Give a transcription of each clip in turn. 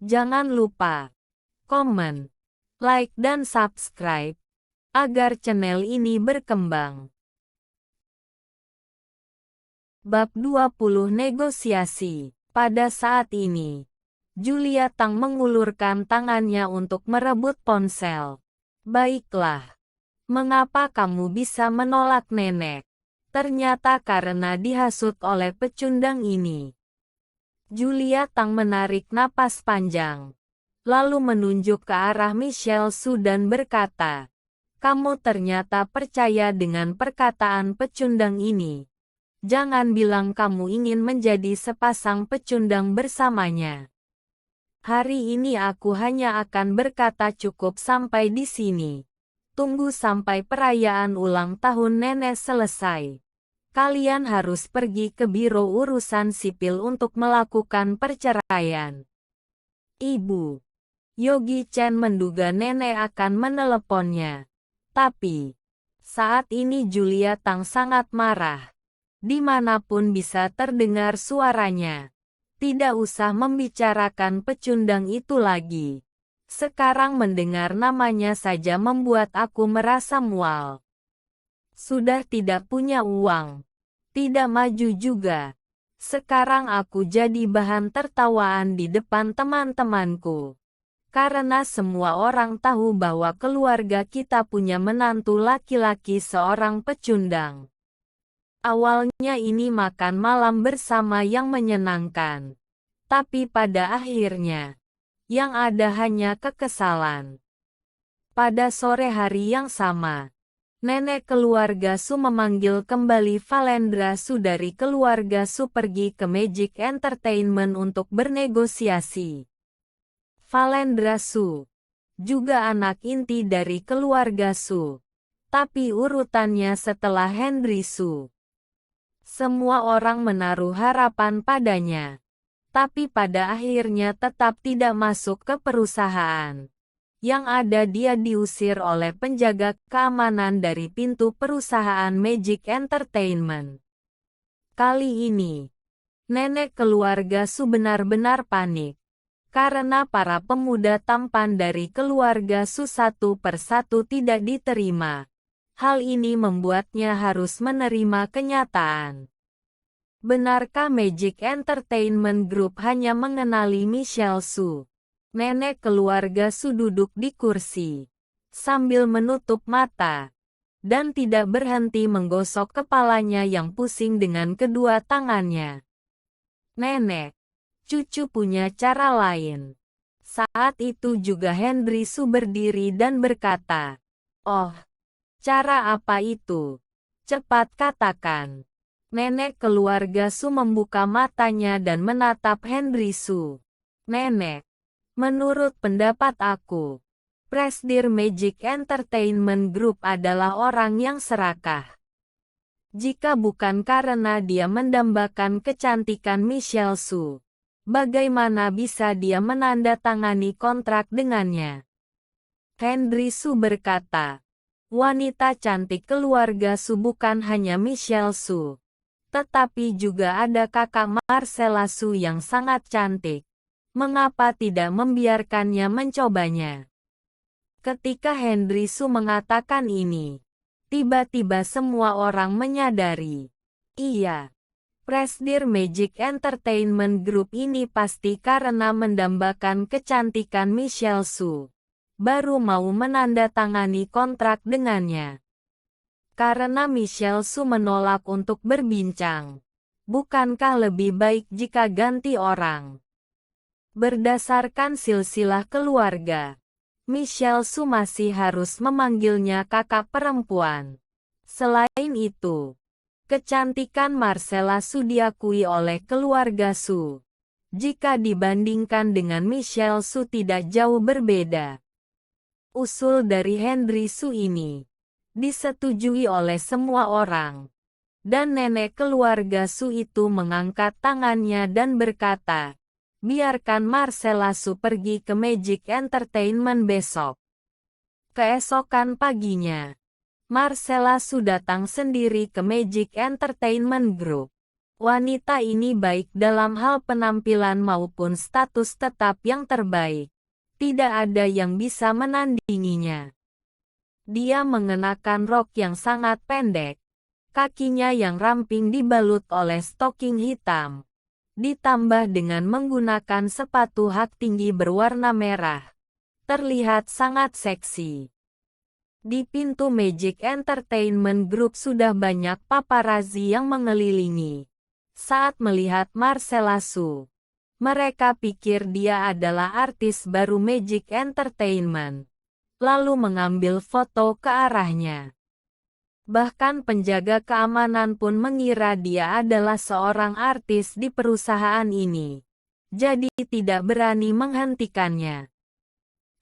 Jangan lupa komen, like dan subscribe agar channel ini berkembang. Bab 20 Negosiasi. Pada saat ini, Julia Tang mengulurkan tangannya untuk merebut ponsel. Baiklah. Mengapa kamu bisa menolak nenek? Ternyata karena dihasut oleh pecundang ini. Julia Tang menarik napas panjang, lalu menunjuk ke arah Michelle Su dan berkata, "Kamu ternyata percaya dengan perkataan pecundang ini. Jangan bilang kamu ingin menjadi sepasang pecundang bersamanya. Hari ini aku hanya akan berkata cukup sampai di sini. Tunggu sampai perayaan ulang tahun nenek selesai. Kalian harus pergi ke Biro Urusan Sipil untuk melakukan perceraian." Ibu Yogi Chen menduga nenek akan meneleponnya. Tapi, saat ini Julia Tang sangat marah. Dimanapun bisa terdengar suaranya. Tidak usah membicarakan pecundang itu lagi. Sekarang mendengar namanya saja membuat aku merasa mual. Sudah tidak punya uang. Tidak maju juga. Sekarang aku jadi bahan tertawaan di depan teman-temanku. Karena semua orang tahu bahwa keluarga kita punya menantu laki-laki seorang pecundang. Awalnya ini makan malam bersama yang menyenangkan. Tapi pada akhirnya, yang ada hanya kekesalan. Pada sore hari yang sama, nenek keluarga Su memanggil kembali Valendra Su dari keluarga Su pergi ke Magic Entertainment untuk bernegosiasi. Valendra Su juga anak inti dari keluarga Su, tapi urutannya setelah Henry Su. Semua orang menaruh harapan padanya, tapi pada akhirnya tetap tidak masuk ke perusahaan. Yang ada dia diusir oleh penjaga keamanan dari pintu perusahaan Magic Entertainment. Kali ini, nenek keluarga Su benar-benar panik. Karena para pemuda tampan dari keluarga Su satu persatu tidak diterima. Hal ini membuatnya harus menerima kenyataan. Benarkah Magic Entertainment Group hanya mengenali Michelle Su? Nenek keluarga Su duduk di kursi, sambil menutup mata, dan tidak berhenti menggosok kepalanya yang pusing dengan kedua tangannya. "Nenek, cucu punya cara lain." Saat itu juga Henry Su berdiri dan berkata, "Oh, cara apa itu? Cepat katakan." Nenek keluarga Su membuka matanya dan menatap Henry Su. "Nenek, menurut pendapat aku, Presidir Magic Entertainment Group adalah orang yang serakah. Jika bukan karena dia mendambakan kecantikan Michelle Su, bagaimana bisa dia menandatangani kontrak dengannya?" Henry Su berkata, "Wanita cantik keluarga Su bukan hanya Michelle Su, tetapi juga ada kakak Marcella Su yang sangat cantik. Mengapa tidak membiarkannya mencobanya?" Ketika Henry Su mengatakan ini, tiba-tiba semua orang menyadari, iya, Presidir Magic Entertainment Group ini pasti karena mendambakan kecantikan Michelle Su, baru mau menandatangani kontrak dengannya. Karena Michelle Su menolak untuk berbincang. Bukankah lebih baik jika ganti orang? Berdasarkan silsilah keluarga, Michelle Su masih harus memanggilnya kakak perempuan. Selain itu, kecantikan Marcella Su diakui oleh keluarga Su. Jika dibandingkan dengan Michelle Su tidak jauh berbeda. Usul dari Henry Su ini disetujui oleh semua orang. Dan nenek keluarga Su itu mengangkat tangannya dan berkata, "Biarkan Marcella Su pergi ke Magic Entertainment besok." Keesokan paginya, Marcella Su datang sendiri ke Magic Entertainment Group. Wanita ini baik dalam hal penampilan maupun status tetap yang terbaik. Tidak ada yang bisa menandinginya. Dia mengenakan rok yang sangat pendek. Kakinya yang ramping dibalut oleh stoking hitam. Ditambah dengan menggunakan sepatu hak tinggi berwarna merah. Terlihat sangat seksi. Di pintu Magic Entertainment Group sudah banyak paparazzi yang mengelilingi. Saat melihat Marcella Su, mereka pikir dia adalah artis baru Magic Entertainment, lalu mengambil foto ke arahnya. Bahkan penjaga keamanan pun mengira dia adalah seorang artis di perusahaan ini, jadi tidak berani menghentikannya.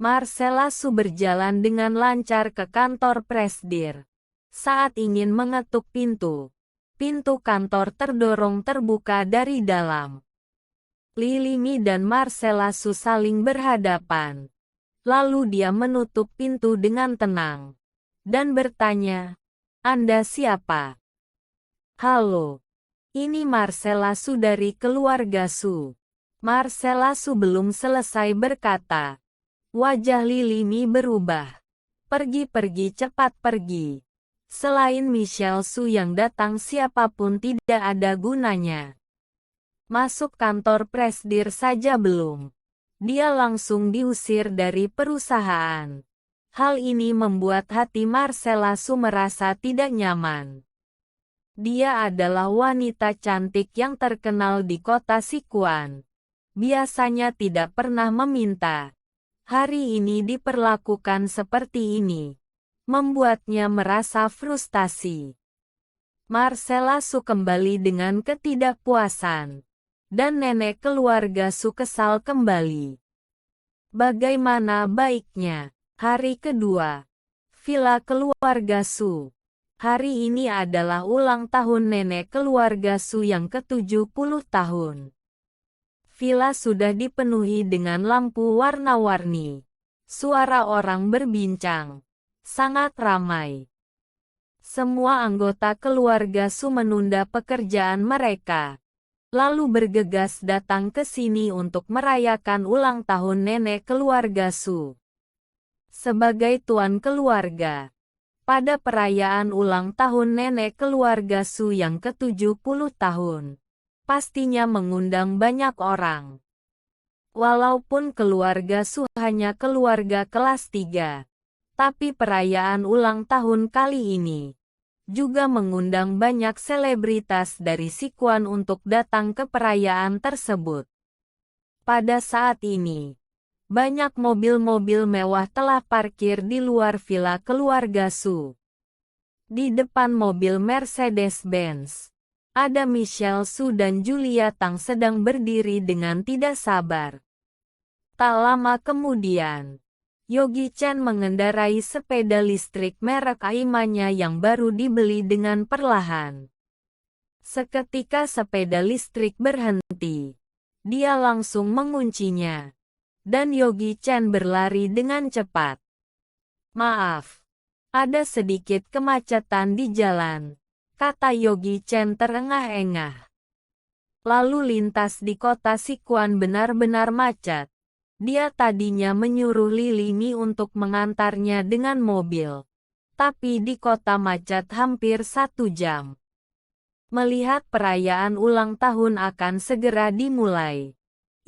Marcella Su berjalan dengan lancar ke kantor Presdir. Saat ingin mengetuk pintu kantor terdorong terbuka dari dalam. Lily Mi dan Marcella Su saling berhadapan. Lalu dia menutup pintu dengan tenang. Dan bertanya, "Anda siapa?" "Halo. Ini Marcella Su dari keluarga Su." Marcella Su belum selesai berkata. Wajah Lily Mi berubah. "Pergi, cepat pergi. Selain Michelle Su yang datang siapapun tidak ada gunanya. Masuk kantor Presdir saja belum. Dia langsung diusir dari perusahaan." Hal ini membuat hati Marcella Su merasa tidak nyaman. Dia adalah wanita cantik yang terkenal di kota Sichuan. Biasanya tidak pernah meminta. Hari ini diperlakukan seperti ini. Membuatnya merasa frustasi. Marcella Su kembali dengan ketidakpuasan. Dan nenek keluarga Su kesal kembali. Bagaimana baiknya? Hari kedua. Villa keluarga Su. Hari ini adalah ulang tahun nenek keluarga Su yang ke-70 tahun. Villa sudah dipenuhi dengan lampu warna-warni. Suara orang berbincang. Sangat ramai. Semua anggota keluarga Su menunda pekerjaan mereka, lalu bergegas datang ke sini untuk merayakan ulang tahun nenek keluarga Su. Sebagai tuan keluarga, pada perayaan ulang tahun nenek keluarga Su yang ke-70 tahun, pastinya mengundang banyak orang. Walaupun keluarga Su hanya keluarga kelas 3, tapi perayaan ulang tahun kali ini juga mengundang banyak selebritas dari Sichuan untuk datang ke perayaan tersebut. Pada saat ini, banyak mobil-mobil mewah telah parkir di luar villa keluarga Su. Di depan mobil Mercedes-Benz, ada Michelle Su dan Julia Tang sedang berdiri dengan tidak sabar. Tak lama kemudian, Yogi Chen mengendarai sepeda listrik merek Aimanya yang baru dibeli dengan perlahan. Seketika sepeda listrik berhenti, dia langsung menguncinya, dan Yogi Chen berlari dengan cepat. "Maaf, ada sedikit kemacetan di jalan," kata Yogi Chen terengah-engah. Lalu lintas di kota Sichuan benar-benar macet. Dia tadinya menyuruh Lily Mi untuk mengantarnya dengan mobil. Tapi di kota macet hampir 1 jam. Melihat perayaan ulang tahun akan segera dimulai,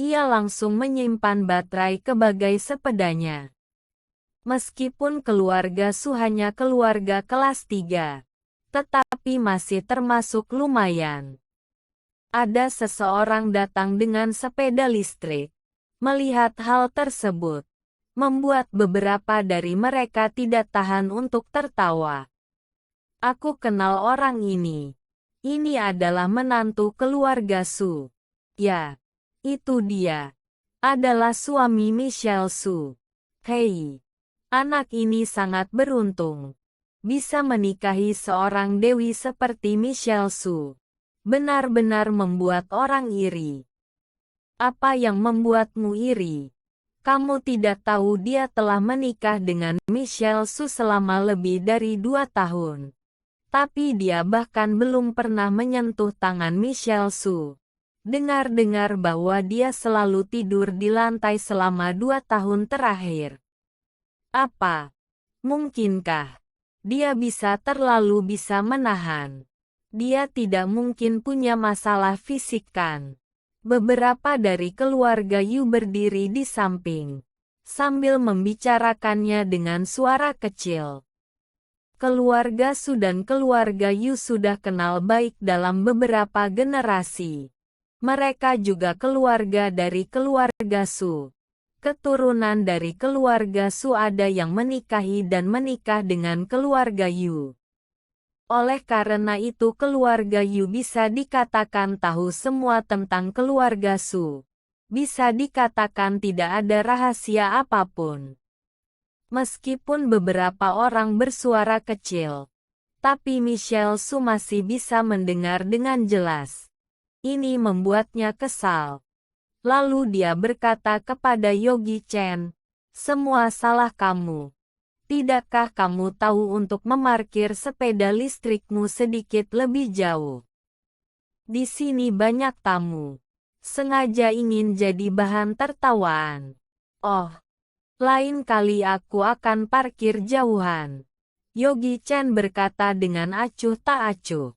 ia langsung menyimpan baterai ke bagai sepedanya. Meskipun keluarga Su hanya keluarga kelas 3, tetapi masih termasuk lumayan. Ada seseorang datang dengan sepeda listrik. Melihat hal tersebut, membuat beberapa dari mereka tidak tahan untuk tertawa. "Aku kenal orang ini. Ini adalah menantu keluarga Su. Ya, itu dia. Adalah suami Michelle Su. Hei, anak ini sangat beruntung. Bisa menikahi seorang dewi seperti Michelle Su. Benar-benar membuat orang iri." "Apa yang membuatmu iri? Kamu tidak tahu dia telah menikah dengan Michelle Su selama lebih dari 2 tahun. Tapi dia bahkan belum pernah menyentuh tangan Michelle Su. Dengar-dengar bahwa dia selalu tidur di lantai selama 2 tahun terakhir. Apa? Mungkinkah dia terlalu bisa menahan? Dia tidak mungkin punya masalah fisik kan? Beberapa dari keluarga Yu berdiri di samping, sambil membicarakannya dengan suara kecil. Keluarga Su dan keluarga Yu sudah kenal baik dalam beberapa generasi. Mereka juga keluarga dari keluarga Su. Keturunan dari keluarga Su ada yang menikahi dan menikah dengan keluarga Yu. Oleh karena itu keluarga Yu bisa dikatakan tahu semua tentang keluarga Su. Bisa dikatakan tidak ada rahasia apapun. Meskipun beberapa orang bersuara kecil, tapi Michelle Su masih bisa mendengar dengan jelas. Ini membuatnya kesal. Lalu dia berkata kepada Yogi Chen, "Semua salah kamu. Tidakkah kamu tahu untuk memarkir sepeda listrikmu sedikit lebih jauh? Di sini banyak tamu. Sengaja ingin jadi bahan tertawaan. Oh, lain kali aku akan parkir jauhan." Yogi Chen berkata dengan acuh tak acuh.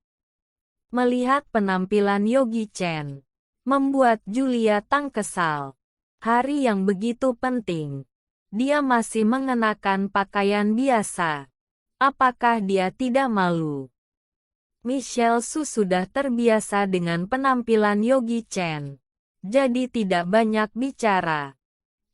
Melihat penampilan Yogi Chen, membuat Julia Tang kesal. Hari yang begitu penting. Dia masih mengenakan pakaian biasa. Apakah dia tidak malu? Michelle Su sudah terbiasa dengan penampilan Yogi Chen, jadi tidak banyak bicara.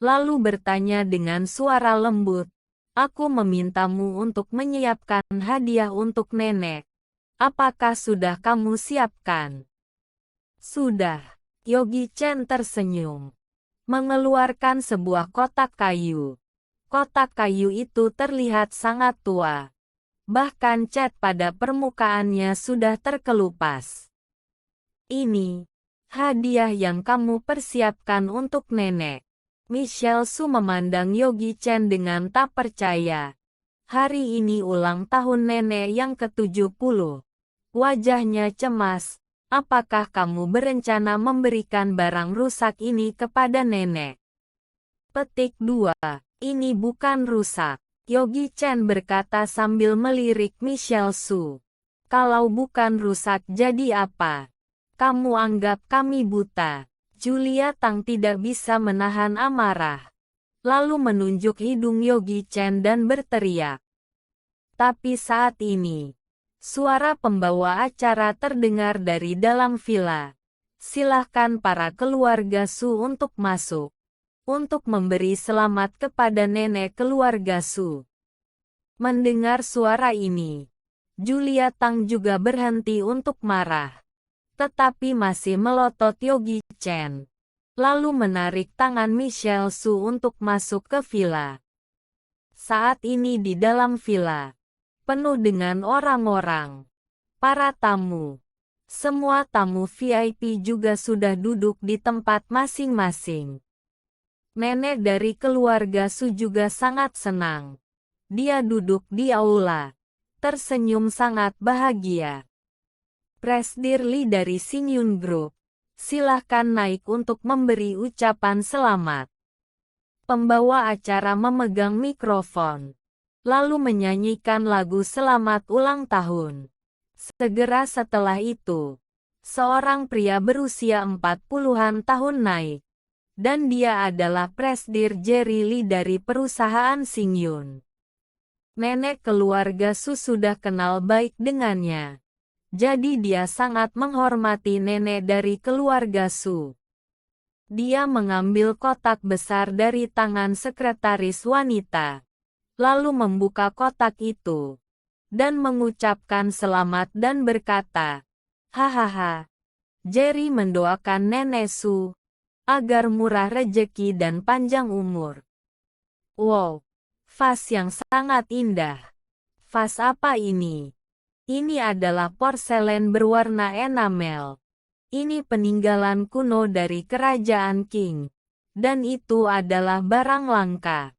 Lalu bertanya dengan suara lembut, "Aku memintamu untuk menyiapkan hadiah untuk nenek. Apakah sudah kamu siapkan?" "Sudah." Yogi Chen tersenyum, mengeluarkan sebuah kotak kayu. Kotak kayu itu terlihat sangat tua. Bahkan cat pada permukaannya sudah terkelupas. "Ini hadiah yang kamu persiapkan untuk nenek." Michelle Su memandang Yogi Chen dengan tak percaya. Hari ini ulang tahun nenek yang ke-70. Wajahnya cemas. "Apakah kamu berencana memberikan barang rusak ini kepada nenek?" Petik 2. Ini bukan rusak. Yogi Chen berkata sambil melirik Michelle Su. "Kalau bukan rusak jadi apa? Kamu anggap kami buta?" Julia Tang tidak bisa menahan amarah. Lalu menunjuk hidung Yogi Chen dan berteriak. Tapi saat ini, suara pembawa acara terdengar dari dalam villa. "Silahkan para keluarga Su untuk masuk. Untuk memberi selamat kepada nenek keluarga Su." Mendengar suara ini, Julia Tang juga berhenti untuk marah. Tetapi masih melotot Yogi Chen. Lalu menarik tangan Michelle Su untuk masuk ke villa. Saat ini di dalam villa, penuh dengan orang-orang. Para tamu. Semua tamu VIP juga sudah duduk di tempat masing-masing. Nenek dari keluarga Su juga sangat senang. Dia duduk di aula, tersenyum sangat bahagia. Presidir Lee dari Xingyun Group, silahkan naik untuk memberi ucapan selamat. Pembawa acara memegang mikrofon, lalu menyanyikan lagu selamat ulang tahun. Segera setelah itu, seorang pria berusia 40-an tahun naik, dan dia adalah Presidir Jerry Lee dari perusahaan Xingyun. Nenek keluarga Su sudah kenal baik dengannya. Jadi dia sangat menghormati nenek dari keluarga Su. Dia mengambil kotak besar dari tangan sekretaris wanita, lalu membuka kotak itu, dan mengucapkan selamat dan berkata, "Hahaha." Jerry mendoakan nenek Su, agar murah rejeki dan panjang umur. Wow, vas yang sangat indah. Vas apa ini? Ini adalah porselen berwarna enamel. Ini peninggalan kuno dari kerajaan Qing. Dan itu adalah barang langka.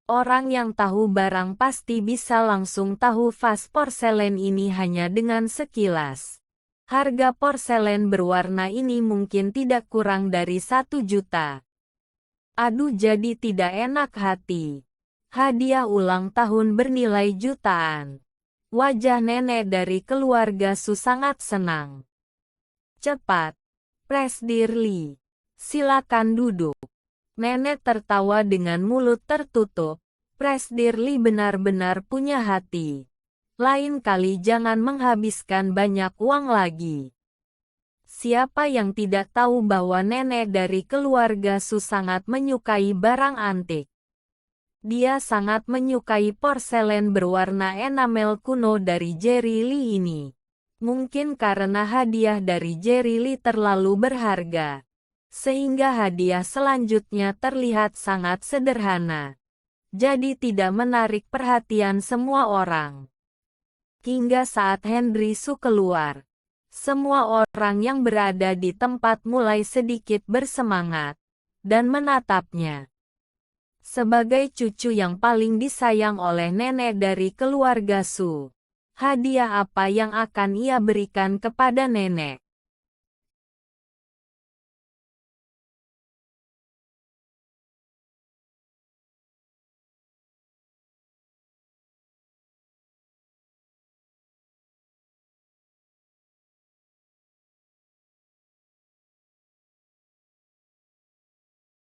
Orang yang tahu barang pasti bisa langsung tahu vas porselen ini hanya dengan sekilas. Harga porselen berwarna ini mungkin tidak kurang dari 1 juta. Aduh, jadi tidak enak hati. Hadiah ulang tahun bernilai jutaan. Wajah nenek dari keluarga Su sangat senang. Cepat, Presdir Lee. Silakan duduk. Nenek tertawa dengan mulut tertutup. Presdir Lee benar-benar punya hati. Lain kali jangan menghabiskan banyak uang lagi. Siapa yang tidak tahu bahwa nenek dari keluarga Su sangat menyukai barang antik. Dia sangat menyukai porselen berwarna enamel kuno dari Jerry Lee ini. Mungkin karena hadiah dari Jerry Lee terlalu berharga, sehingga hadiah selanjutnya terlihat sangat sederhana. Jadi tidak menarik perhatian semua orang. Hingga saat Henry Su keluar, semua orang yang berada di tempat mulai sedikit bersemangat dan menatapnya. Sebagai cucu yang paling disayang oleh nenek dari keluarga Su, hadiah apa yang akan ia berikan kepada nenek?